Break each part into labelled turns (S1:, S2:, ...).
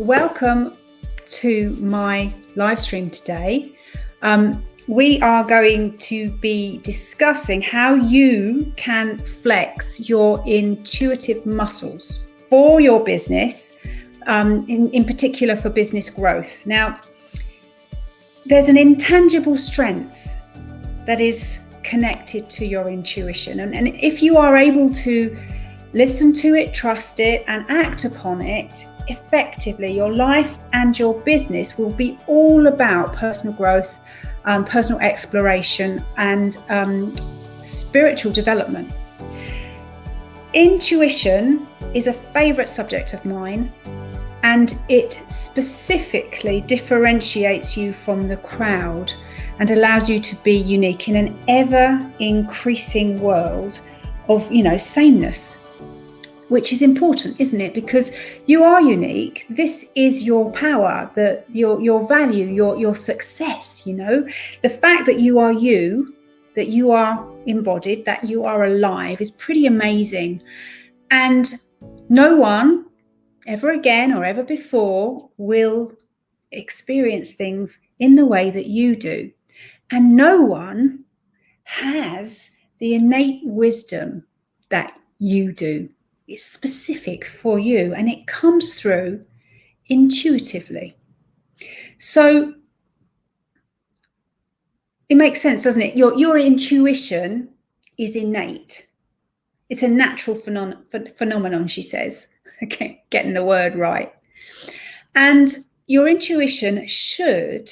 S1: Welcome to my live stream today. We are going to be discussing how you can flex your intuitive muscles for your business, in particular for business growth. Now, there's an intangible strength that is connected to your intuition. And if you are able to listen to it, trust it, and act upon it effectively, your life and your business will be all about personal growth, personal exploration, and spiritual development. Intuition is a favorite subject of mine, and it specifically differentiates you from the crowd and allows you to be unique in an ever increasing world of, sameness. Which is important, isn't it? Because you are unique. This is your power, your value, your success, The fact that you are you, that you are embodied, that you are alive is pretty amazing. And no one ever again or ever before will experience things in the way that you do. And no one has the innate wisdom that you do. It's specific for you, and it comes through intuitively. So it makes sense, doesn't it? Your intuition is innate. It's a natural phenomenon, she says. Okay, getting the word right. And your intuition should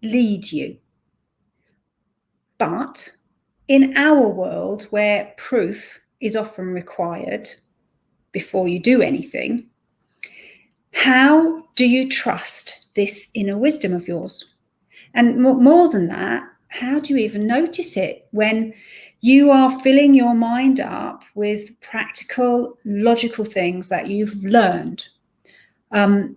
S1: lead you. But in our world, where proof is often required before you do anything, how do you trust this inner wisdom of yours? And more than that, how do you even notice it when you are filling your mind up with practical, logical things that you've learned? How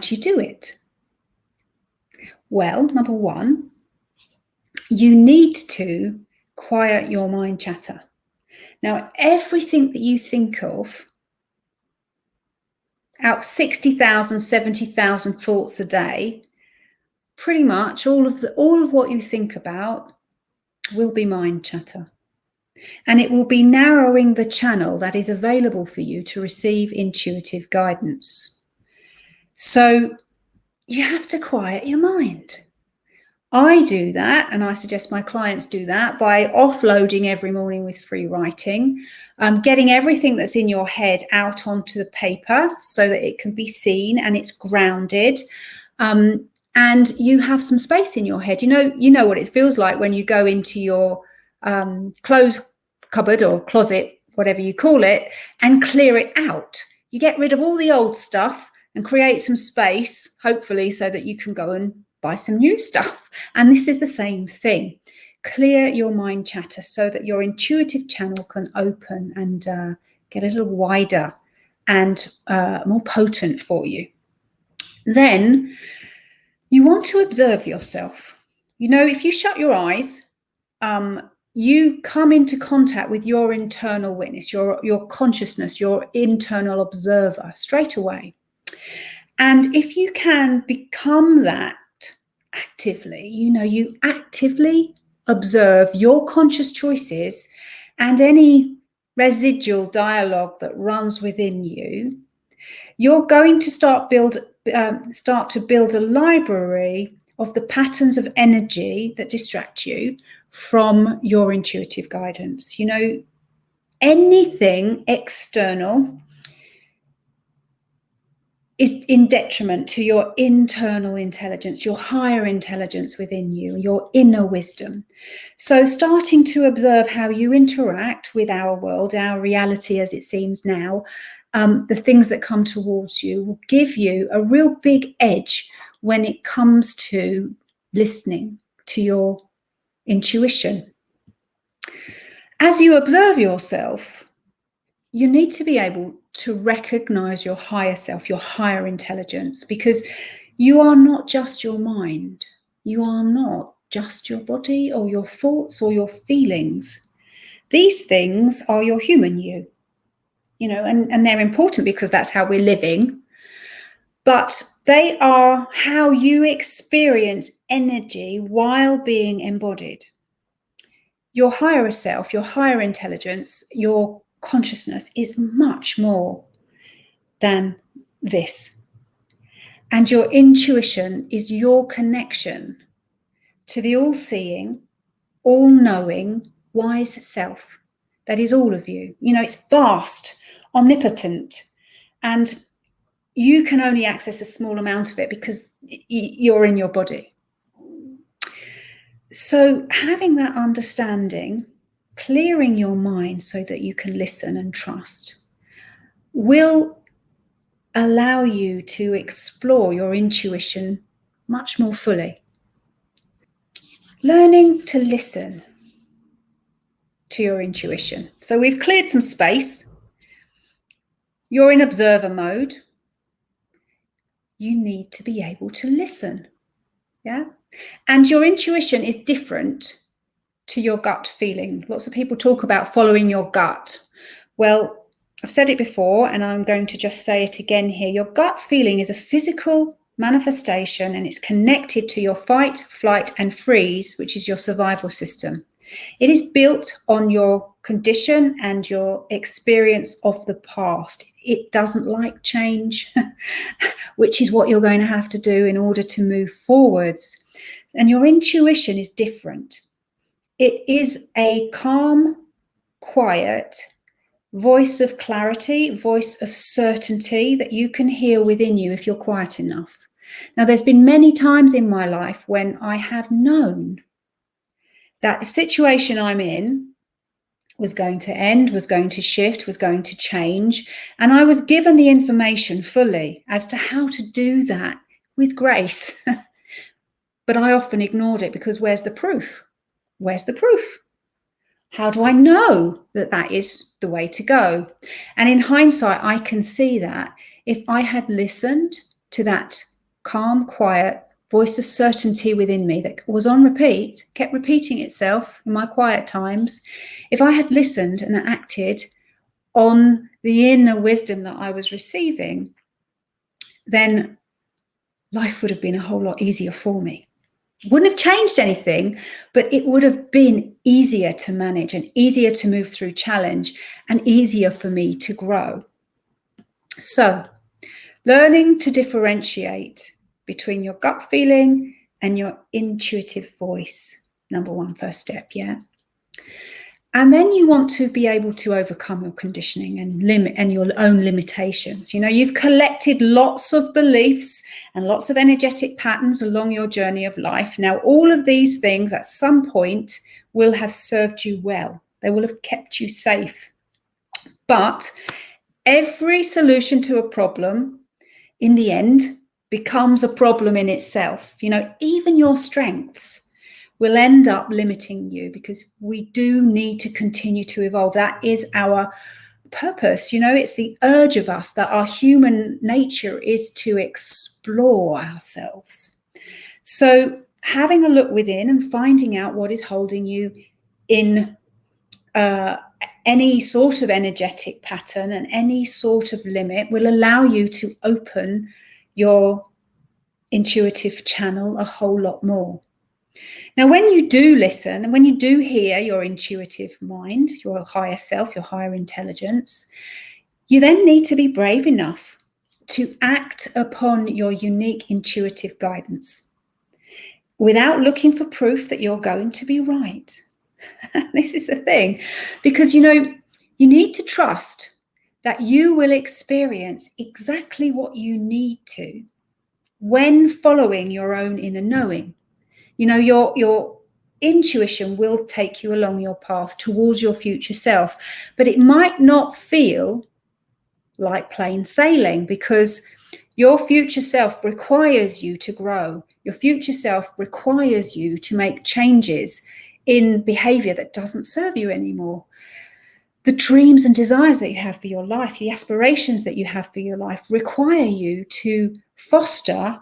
S1: do you do it? Well, number one, you need to quiet your mind chatter. Now, everything that you think of, out 60,000, 70,000 thoughts a day, pretty much all of what you think about will be mind chatter. And it will be narrowing the channel that is available for you to receive intuitive guidance. So you have to quiet your mind. I do that, and I suggest my clients do that by offloading every morning with free writing, getting everything that's in your head out onto the paper so that it can be seen and it's grounded, and you have some space in your head. You know what it feels like when you go into your clothes cupboard or closet, whatever you call it, and clear it out. You get rid of all the old stuff and create some space, hopefully, so that you can go and buy some new stuff. And this is the same thing. Clear your mind chatter so that your intuitive channel can open and get a little wider and more potent for you. Then you want to observe yourself. If you shut your eyes, you come into contact with your internal witness, your consciousness, your internal observer straight away. And if you can become that actively, you actively observe your conscious choices and any residual dialogue that runs within you, you're going to start to build a library of the patterns of energy that distract you from your intuitive guidance. Anything external is in detriment to your internal intelligence, your higher intelligence within you, your inner wisdom. So starting to observe how you interact with our world, our reality as it seems now, the things that come towards you will give you a real big edge when it comes to listening to your intuition. As you observe yourself, you need to be able to recognize your higher self, your higher intelligence, because you are not just your mind. You are not just your body or your thoughts or your feelings. These things are your human you, and they're important because that's how we're living. but they are how you experience energy while being embodied. Your higher self, your higher intelligence, your consciousness is much more than this. And your intuition is your connection to the all-seeing, all-knowing, wise self. That is all of you. You know, it's vast, omnipotent, and you can only access a small amount of it because you're in your body. So having that understanding, clearing your mind so that you can listen and trust, will allow you to explore your intuition much more fully. Learning to listen to your intuition. So we've cleared some space. You're in observer mode. You need to be able to listen. Yeah. And your intuition is different to your gut feeling. Lots of people talk about following your gut. Well, I've said it before, and I'm going to just say it again here. Your gut feeling is a physical manifestation, and it's connected to your fight, flight, and freeze, which is your survival system. It is built on your condition and your experience of the past. It doesn't like change, which is what you're going to have to do in order to move forwards. And your intuition is different. It is a calm, quiet voice of clarity, voice of certainty that you can hear within you if you're quiet enough. Now, there's been many times in my life when I have known that the situation I'm in was going to end, was going to shift, was going to change. And I was given the information fully as to how to do that with grace. But I often ignored it because where's the proof? Where's the proof? How do I know that that is the way to go? And in hindsight, I can see that if I had listened to that calm, quiet voice of certainty within me that was on repeat, kept repeating itself in my quiet times, if I had listened and acted on the inner wisdom that I was receiving, then life would have been a whole lot easier for me. Wouldn't have changed anything, but it would have been easier to manage and easier to move through challenge and easier for me to grow. So, learning to differentiate between your gut feeling and your intuitive voice. Number one, first step, yeah? And then you want to be able to overcome your conditioning and your own limitations. You know, you've collected lots of beliefs and lots of energetic patterns along your journey of life. Now, all of these things at some point will have served you well. They will have kept you safe. But every solution to a problem, in the end, becomes a problem in itself. You know, even your strengths will end up limiting you because we do need to continue to evolve. That is our purpose. You know, it's the urge of us that our human nature is to explore ourselves. So having a look within and finding out what is holding you in any sort of energetic pattern and any sort of limit will allow you to open your intuitive channel a whole lot more. Now, when you do listen and when you do hear your intuitive mind, your higher self, your higher intelligence, you then need to be brave enough to act upon your unique intuitive guidance without looking for proof that you're going to be right. This is the thing, because, you know, you need to trust that you will experience exactly what you need to when following your own inner knowing. You know, your intuition will take you along your path towards your future self, but it might not feel like plain sailing because your future self requires you to grow. Your future self requires you to make changes in behavior that doesn't serve you anymore. The dreams and desires that you have for your life, the aspirations that you have for your life require you to foster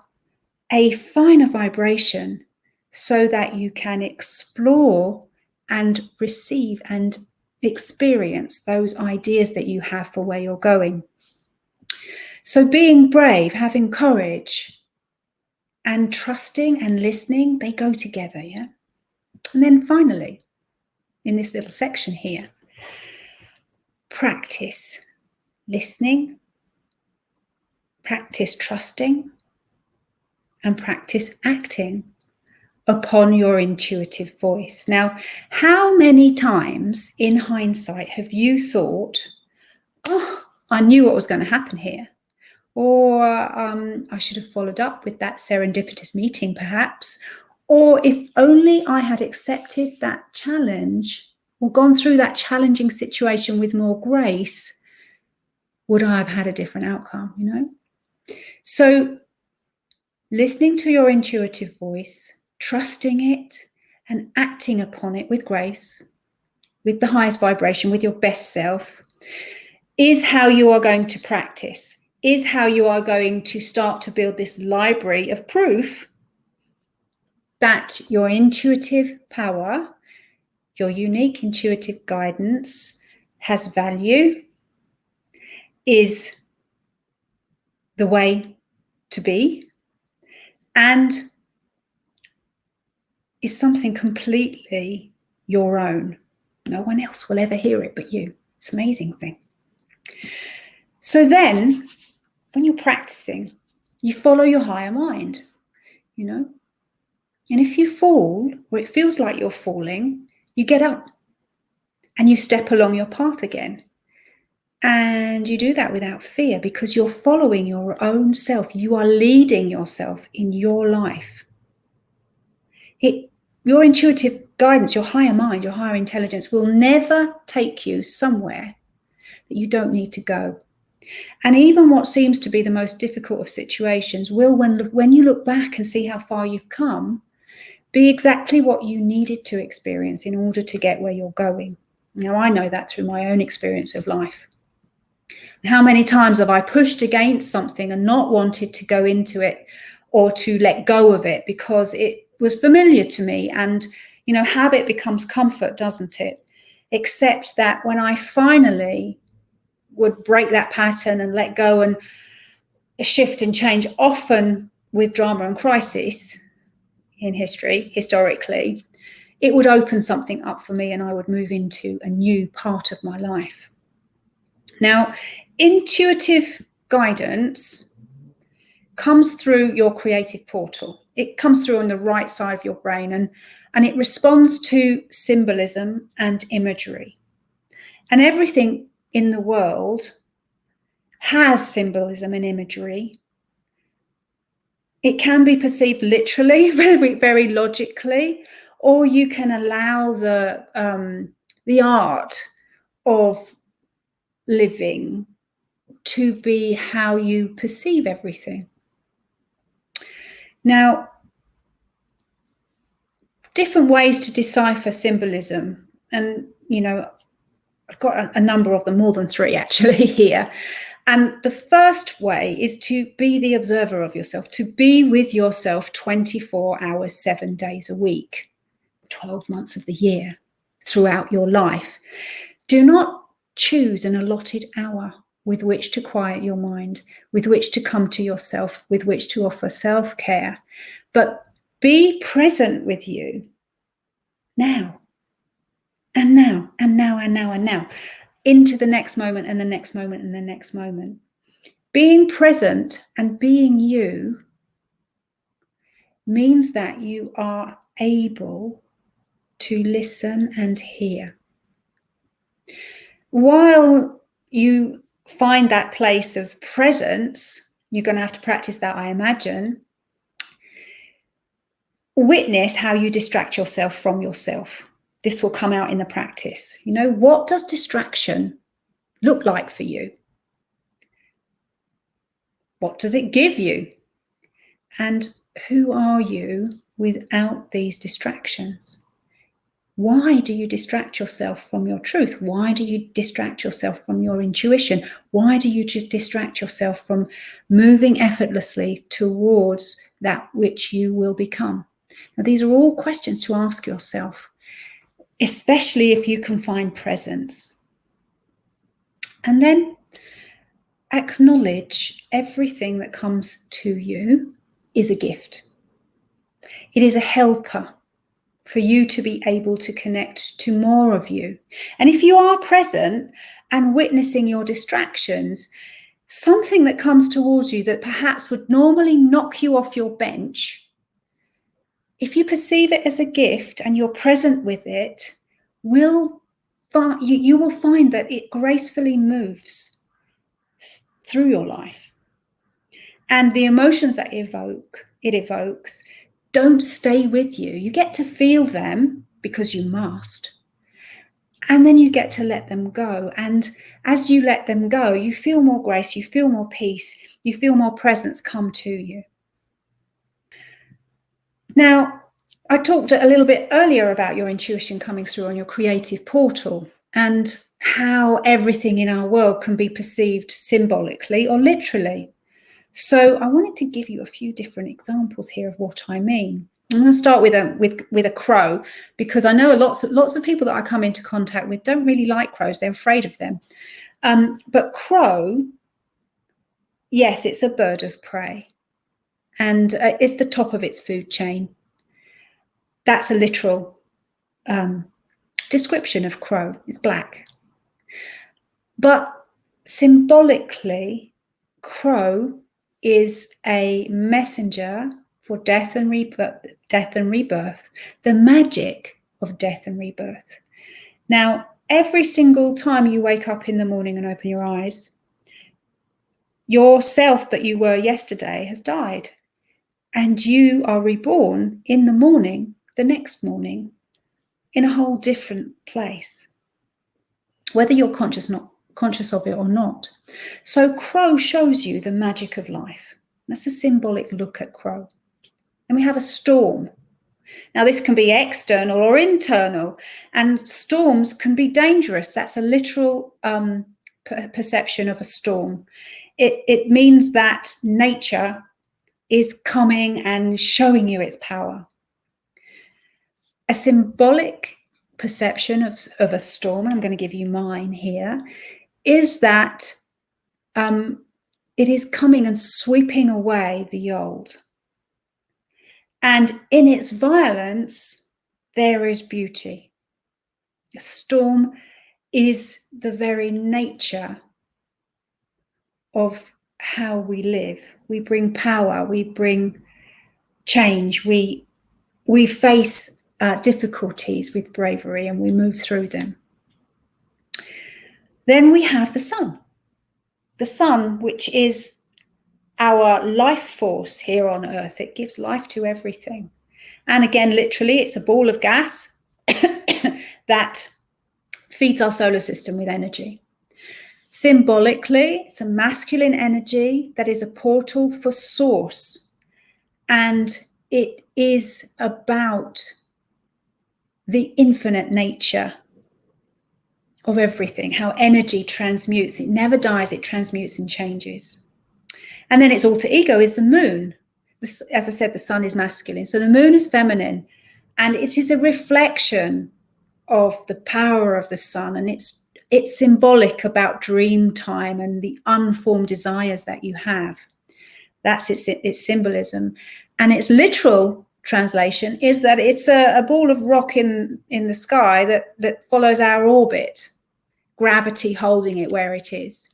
S1: a finer vibration so that you can explore and receive and experience those ideas that you have for where you're going. So being brave, having courage, and trusting and listening, they go together, yeah? And then finally, in this little section here, practice listening, practice trusting, and practice acting upon your intuitive voice. Now, how many times in hindsight have you thought, oh, I knew what was going to happen here? Or I should have followed up with that serendipitous meeting, perhaps. Or if only I had accepted that challenge or gone through that challenging situation with more grace, would I have had a different outcome, you know? So listening to your intuitive voice, trusting it and acting upon it with grace, with the highest vibration, with your best self, is how you are going to practice, is how you are going to start to build this library of proof that your intuitive power, your unique intuitive guidance has value, is the way to be, and is something completely your own. No one else will ever hear it but you. It's an amazing thing. So then, when you're practicing, you follow your higher mind, you know? And if you fall, or it feels like you're falling, you get up and you step along your path again. And you do that without fear because you're following your own self. You are leading yourself in your life. Your intuitive guidance, your higher mind, your higher intelligence will never take you somewhere that you don't need to go. And even what seems to be the most difficult of situations will, when you look back and see how far you've come, be exactly what you needed to experience in order to get where you're going. Now, I know that through my own experience of life. How many times have I pushed against something and not wanted to go into it or to let go of it because it was familiar to me? And, you know, habit becomes comfort, doesn't it? Except that when I finally would break that pattern and let go and shift and change, often with drama and crisis in history, historically, it would open something up for me and I would move into a new part of my life. Now, intuitive guidance comes through your creative portal. It comes through on the right side of your brain and it responds to symbolism and imagery. And everything in the world has symbolism and imagery. It can be perceived literally, very, very logically, or you can allow the art of living to be how you perceive everything. Now, different ways to decipher symbolism, and you know, I've got a number of them, more than 3 actually here. And the first way is to be the observer of yourself, to be with yourself 24 hours, 7 days a week, 12 months of the year, throughout your life. Do not choose an allotted hour with which to quiet your mind, with which to come to yourself, with which to offer self-care, but be present with you now, and now, and now, and now, and now, into the next moment, and the next moment, and the next moment. Being present and being you means that you are able to listen and hear. While you find that place of presence, you're going to have to practice that, I imagine. Witness how you distract yourself from yourself. This will come out in the practice. You know, what does distraction look like for you? What does it give you? And who are you without these distractions? Why do you distract yourself from your truth? Why do you distract yourself from your intuition? Why do you distract yourself from moving effortlessly towards that which you will become? Now, these are all questions to ask yourself, especially if you can find presence. And then, acknowledge everything that comes to you is a gift. It is a helper for you to be able to connect to more of you. And if you are present and witnessing your distractions, something that comes towards you that perhaps would normally knock you off your bench, if you perceive it as a gift and you're present with it, you will find that it gracefully moves through your life. And the emotions that it evokes don't stay with you. You get to feel them because you must. And then you get to let them go. And as you let them go, you feel more grace, you feel more peace, you feel more presence come to you. Now, I talked a little bit earlier about your intuition coming through on your creative portal and how everything in our world can be perceived symbolically or literally. So I wanted to give you a few different examples here of what I mean. I'm going to start with a crow, because I know lots of people that I come into contact with don't really like crows. They're afraid of them. But crow, yes, it's a bird of prey, and it's the top of its food chain. That's a literal description of crow. It's black. But symbolically, crow is a messenger for death and rebirth, the magic of death and rebirth. Now, every single time you wake up in the morning and open your eyes, your self that you were yesterday has died, and you are reborn in the morning, the next morning, in a whole different place, whether you're conscious of it or not. So crow shows you the magic of life. That's a symbolic look at crow. And we have a storm. Now, this can be external or internal, and storms can be dangerous. That's a literal perception of a storm. It means that nature is coming and showing you its power. A symbolic perception of a storm, and I'm going to give you mine here, is that it is coming and sweeping away the old. And in its violence, there is beauty. A storm is the very nature of how we live. We bring power, we bring change, we face difficulties with bravery, and we move through them. Then we have the sun. The sun, which is our life force here on Earth. It gives life to everything. And again, literally, it's a ball of gas that feeds our solar system with energy. Symbolically, it's a masculine energy that is a portal for source. And it is about the infinite nature of everything, how energy transmutes. It never dies, it transmutes and changes. And then its alter ego is the moon. As I said, the sun is masculine. So the moon is feminine, and it is a reflection of the power of the sun. And it's symbolic about dream time and the unformed desires that you have. That's its symbolism. And its literal translation is that it's a ball of rock in the sky that follows our orbit, gravity holding it where it is.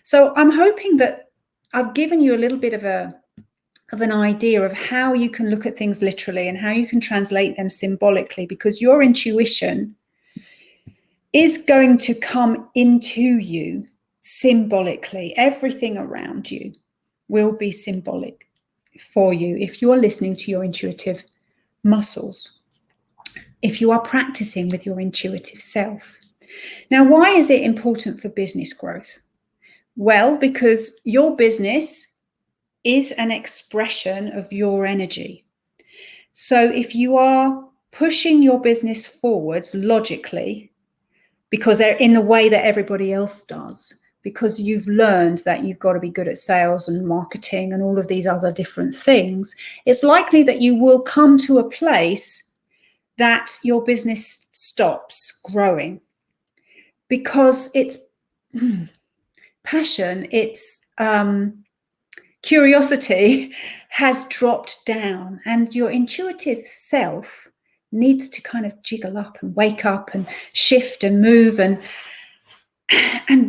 S1: So I'm hoping that I've given you a little bit of an idea of how you can look at things literally and how you can translate them symbolically, because your intuition is going to come into you symbolically. Everything around you will be symbolic for you if you're listening to your intuitive muscles, if you are practicing with your intuitive self. Now, why is it important for business growth? Well, because your business is an expression of your energy. So if you are pushing your business forwards logically, because they're in the way that everybody else does, because you've learned that you've got to be good at sales and marketing and all of these other different things, it's likely that you will come to a place that your business stops growing, because it's passion, it's curiosity has dropped down, and your intuitive self needs to kind of jiggle up and wake up and shift and move and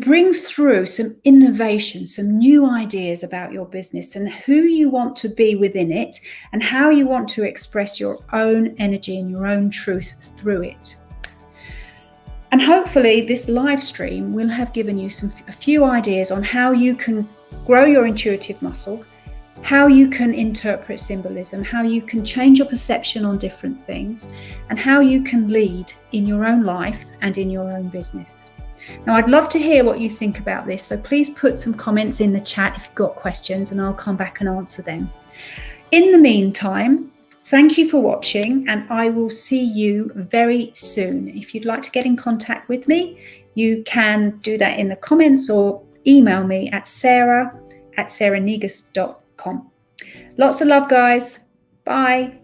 S1: bring through some innovation, some new ideas about your business and who you want to be within it and how you want to express your own energy and your own truth through it. And hopefully this live stream will have given you a few ideas on how you can grow your intuitive muscle, how you can interpret symbolism, how you can change your perception on different things, and how you can lead in your own life and in your own business. Now, I'd love to hear what you think about this, so please put some comments in the chat if you've got questions, and I'll come back and answer them. In the meantime, thank you for watching, and I will see you very soon. If you'd like to get in contact with me, you can do that in the comments or email me at sarah@sarahnegus.com. Lots of love, guys. Bye.